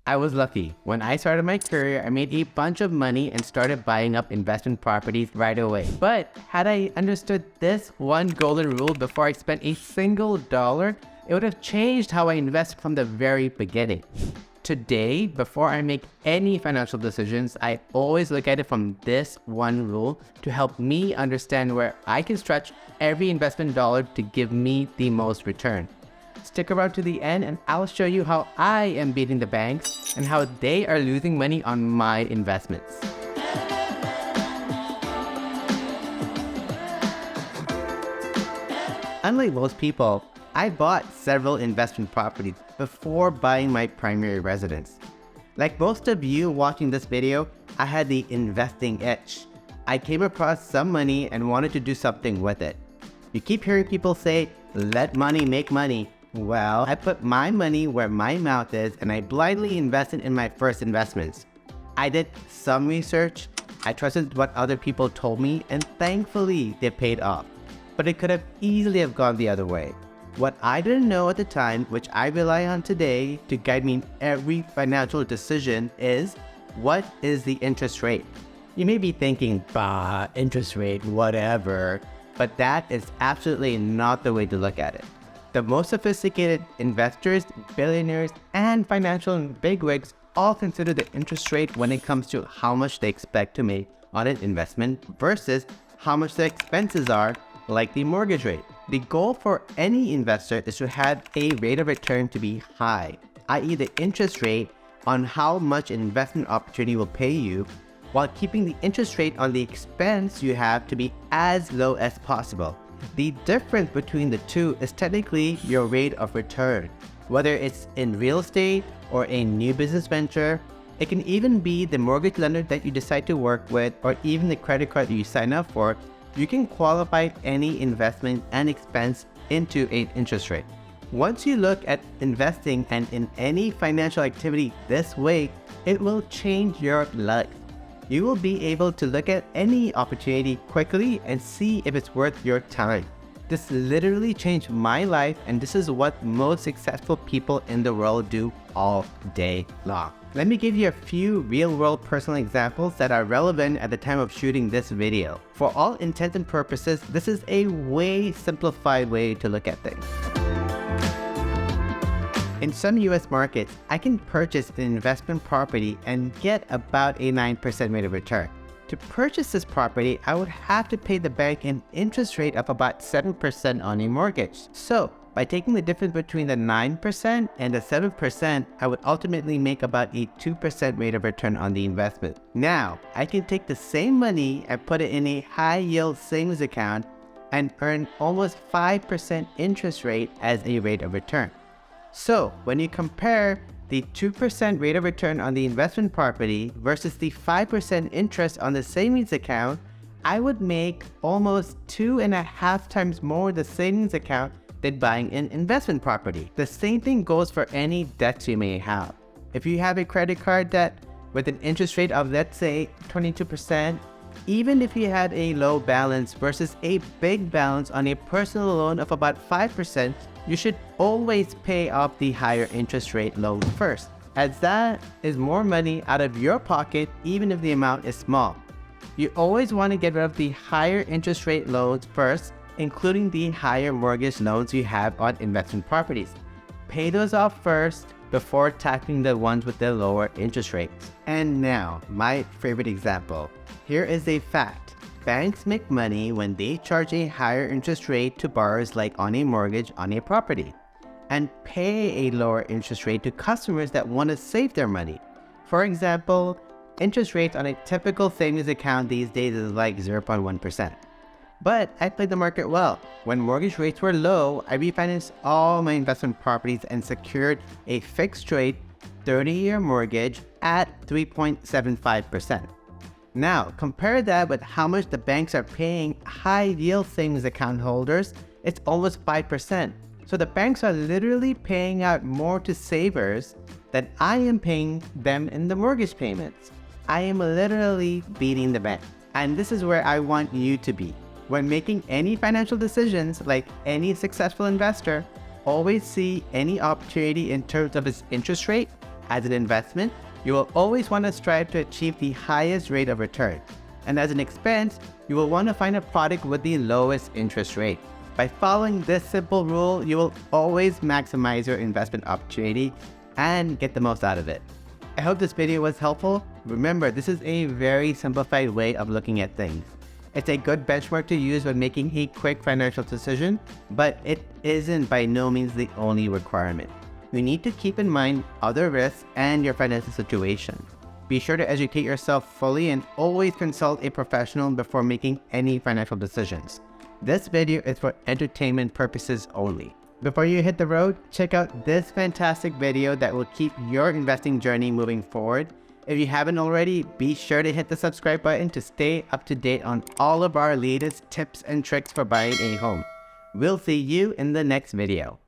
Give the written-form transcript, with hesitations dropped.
I was lucky. When I started my career, I made a bunch of money and started buying up investment properties right away. But had I understood this one golden rule before I spent a single dollar, it would have changed how I invest from the very beginning. Today, before I make any financial decisions, I always look at it from this one rule to help me understand where I can stretch every investment dollar to give me the most return. Stick around to the end and I'll show you how I am beating the banks and how they are losing money on my investments. Unlike most people, I bought several investment properties before buying my primary residence. Like most of you watching this video, I had the investing itch. I came across some money and wanted to do something with it. You keep hearing people say, let money make money. Well, I put my money where my mouth is and I blindly invested in my first investments. I did some research, I trusted what other people told me, and thankfully they paid off. But it could have easily have gone the other way. What I didn't know at the time, which I rely on today to guide me in every financial decision, is what is the interest rate? You may be thinking, bah, interest rate, whatever, but that is absolutely not the way to look at it. The most sophisticated investors, billionaires, and financial bigwigs all consider the interest rate when it comes to how much they expect to make on an investment versus how much the expenses are, like the mortgage rate. The goal for any investor is to have a rate of return to be high, i.e. the interest rate on how much an investment opportunity will pay you, while keeping the interest rate on the expense you have to be as low as possible. The difference between the two is technically your rate of return. Whether it's in real estate or a new business venture, it can even be the mortgage lender that you decide to work with or even the credit card that you sign up for. You can qualify any investment and expense into an interest rate. Once you look at investing and in any financial activity this way, it will change your life. You will be able to look at any opportunity quickly and see if it's worth your time. This literally changed my life, and this is what most successful people in the world do all day long. Let me give you a few real-world personal examples that are relevant at the time of shooting this video. For all intents and purposes, this is a way simplified way to look at things. In some US markets, I can purchase an investment property and get about a 9% rate of return. To purchase this property, I would have to pay the bank an interest rate of about 7% on a mortgage. So, by taking the difference between the 9% and the 7%, I would ultimately make about a 2% rate of return on the investment. Now, I can take the same money and put it in a high-yield savings account and earn almost 5% interest rate as a rate of return. So, when you compare the 2% rate of return on the investment property versus the 5% interest on the savings account, I would make almost 2.5 times more the savings account than buying an investment property. The same thing goes for any debts you may have. If you have a credit card debt with an interest rate of, let's say, 22%, even if you had a low balance versus a big balance on a personal loan of about 5%, you should always pay off the higher interest rate loan first, as that is more money out of your pocket even if the amount is small. You always want to get rid of the higher interest rate loans first, including the higher mortgage loans you have on investment properties. Pay those off first before tackling the ones with the lower interest rates. And now, my favorite example. Here is a fact. Banks make money when they charge a higher interest rate to borrowers, like on a mortgage on a property, and pay a lower interest rate to customers that want to save their money. For example, interest rates on a typical savings account these days is like 0.1%. But I played the market well. When mortgage rates were low, I refinanced all my investment properties and secured a fixed rate 30-year mortgage at 3.75%. Now, compare that with how much the banks are paying high-yield savings account holders. It's almost 5%. So the banks are literally paying out more to savers than I am paying them in the mortgage payments. I am literally beating the bank. And this is where I want you to be. When making any financial decisions, like any successful investor, always see any opportunity in terms of its interest rate As an investment, you will always want to strive to achieve the highest rate of return. And as an expense, you will want to find a product with the lowest interest rate. By following this simple rule, you will always maximize your investment opportunity and get the most out of it. I hope this video was helpful. Remember, this is a very simplified way of looking at things. It's a good benchmark to use when making a quick financial decision, but it isn't by no means the only requirement. You need to keep in mind other risks and your financial situation. Be sure to educate yourself fully and always consult a professional before making any financial decisions. This video is for entertainment purposes only. Before you hit the road, check out this fantastic video that will keep your investing journey moving forward. If you haven't already, be sure to hit the subscribe button to stay up to date on all of our latest tips and tricks for buying a home. We'll see you in the next video.